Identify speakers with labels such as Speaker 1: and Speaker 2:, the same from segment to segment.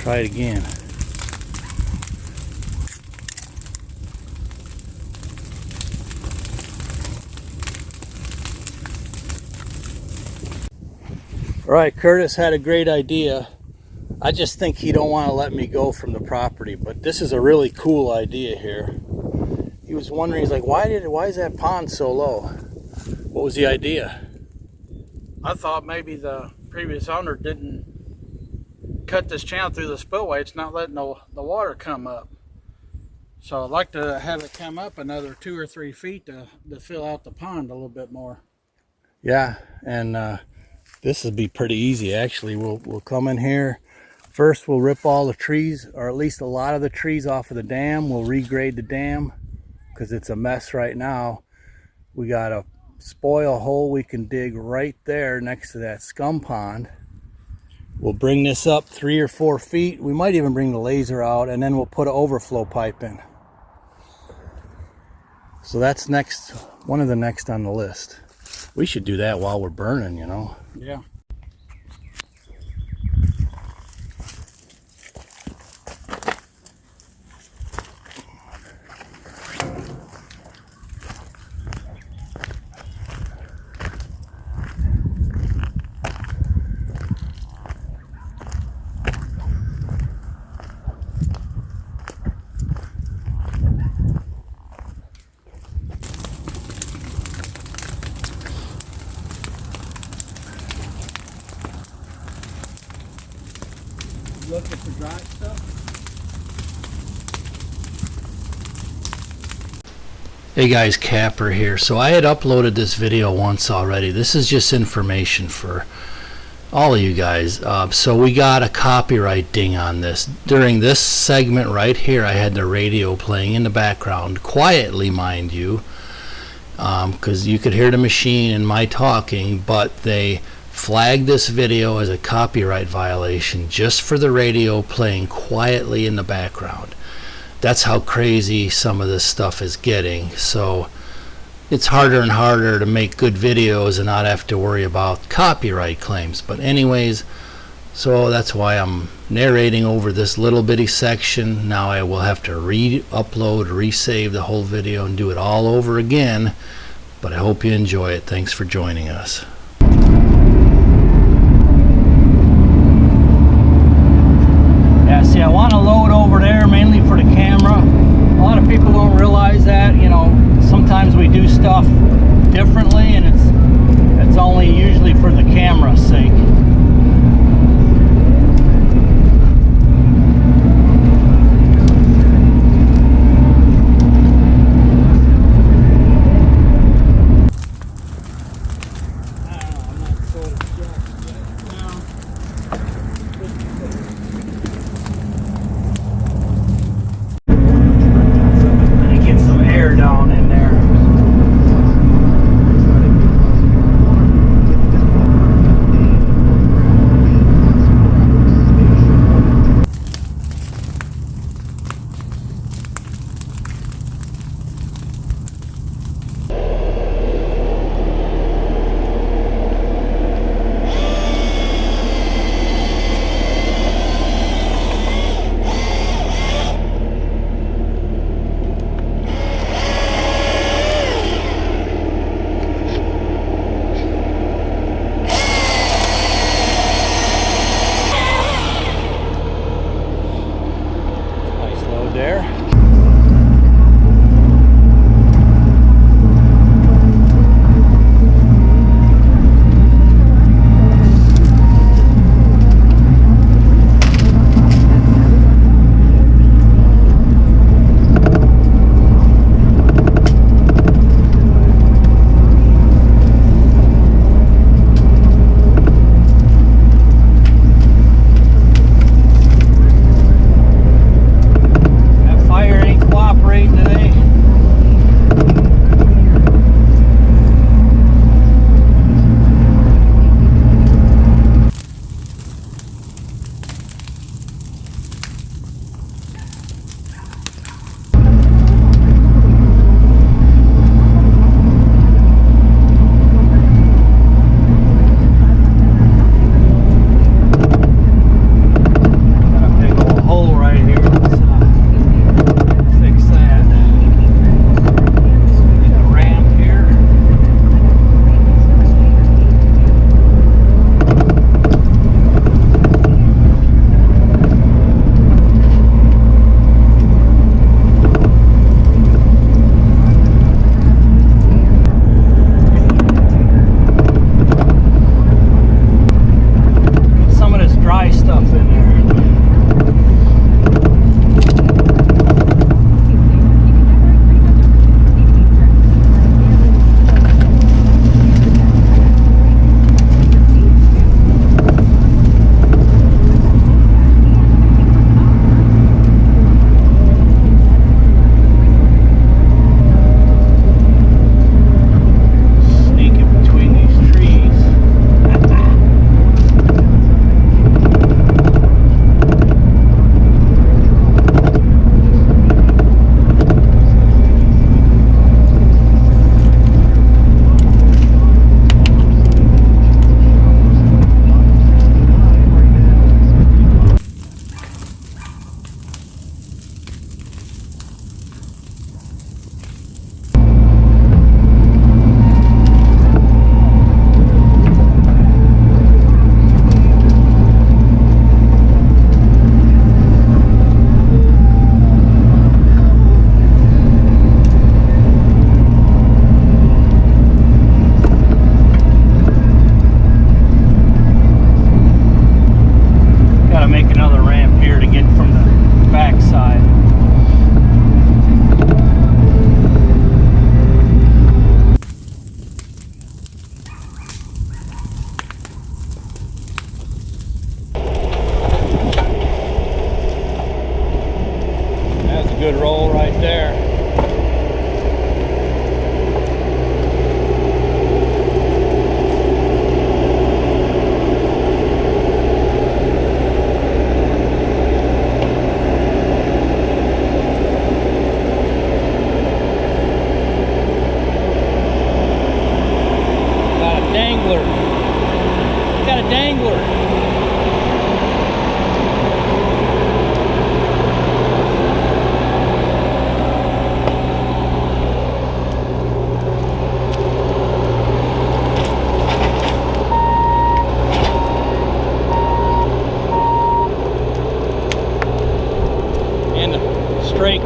Speaker 1: Try it again. All right, Curtis had a great idea. I just think he don't want to let me go from the property, but this is a really cool idea here. He was wondering, he's like, why is that pond so low? What was the idea?
Speaker 2: I thought maybe the previous owner didn't cut this channel through the spillway. It's not letting the water come up. So I'd like to have it come up another 2 or 3 feet to fill out the pond a little bit more.
Speaker 1: Yeah, and this would be pretty easy actually. We'll come in here. First we'll rip all the trees, or at least a lot of the trees off of the dam. We'll regrade the dam because it's a mess right now. We got a spoil hole we can dig right there next to that scum pond. We'll bring this up 3 or 4 feet. We might even bring the laser out, and then we'll put an overflow pipe in. So that's next, one of the next on the list. We should do that while we're burning, you know.
Speaker 2: Yeah. Look at the dry stuff.
Speaker 1: Hey guys, Kapper here. So I had uploaded this video once already. This is just information for all of you guys. So we got a copyright ding on this. During this segment right here, I had the radio playing in the background, quietly mind you, because you could hear the machine and my talking, but they flagged this video as a copyright violation just for the radio playing quietly in the background. That's how crazy some of this stuff is getting. So it's harder and harder to make good videos and not have to worry about copyright claims. But anyways, so that's why I'm narrating over this little bitty section. Now I will have to re-upload, resave the whole video and do it all over again. But I hope you enjoy it. Thanks for joining us. See, I want to load over there mainly for the camera. A lot of people don't realize that, you know, sometimes we do stuff differently, and it's only usually for the camera's sake.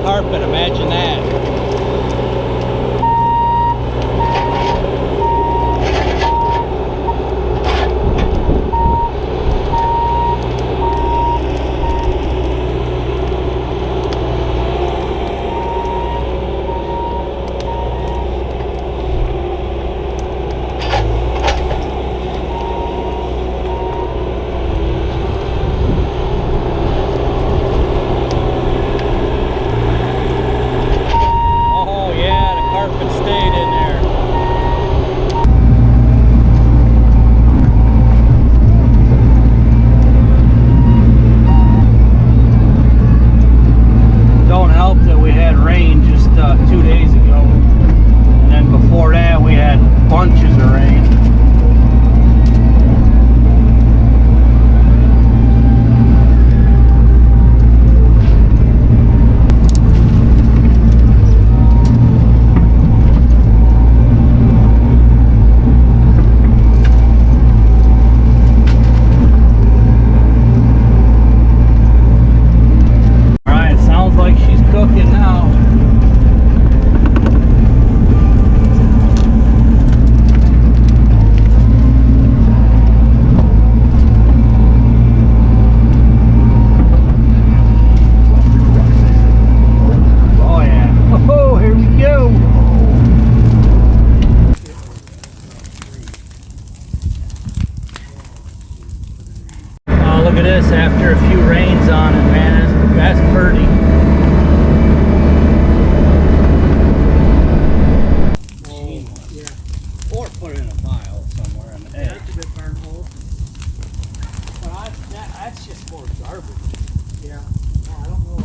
Speaker 1: carpet, imagine that. Look at this after a few rains on it, man. That's pretty. Yeah. Or put it in a pile somewhere in the egg. That's a good burn hole. But that's just more garbage. Yeah. No, I don't know.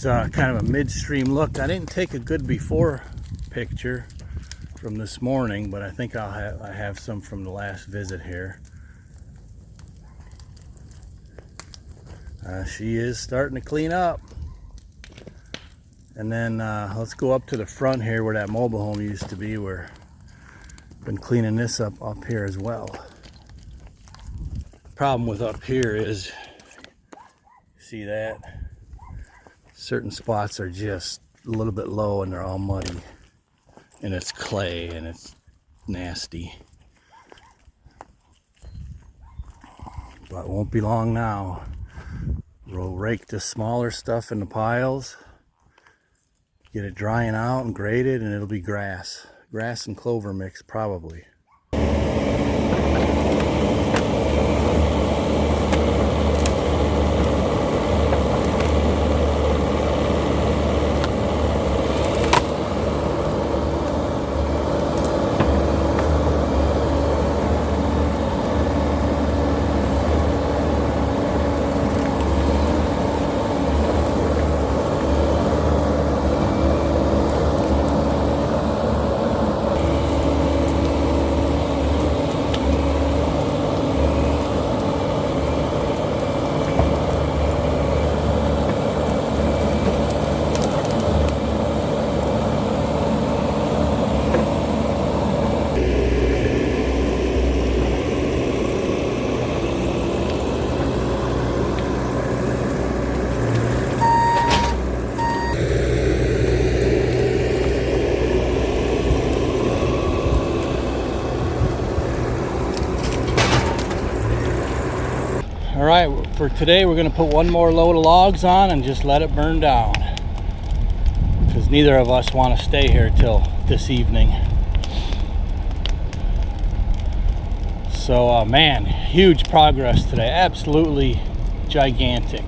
Speaker 1: Here's a kind of a midstream look. I didn't take a good before picture from this morning, but I think I have some from the last visit here. She is starting to clean up. And then let's go up to the front here where that mobile home used to be. We're been cleaning this up here as well. Problem with up here is, see that? Certain spots are just a little bit low and they're all muddy. And it's clay and it's nasty. But it won't be long now. We'll rake the smaller stuff in the piles, get it drying out and graded, and it'll be grass. Grass and clover mix, probably. Alright, for today we're going to put one more load of logs on and just let it burn down. Because neither of us want to stay here till this evening. So man, huge progress today. Absolutely gigantic.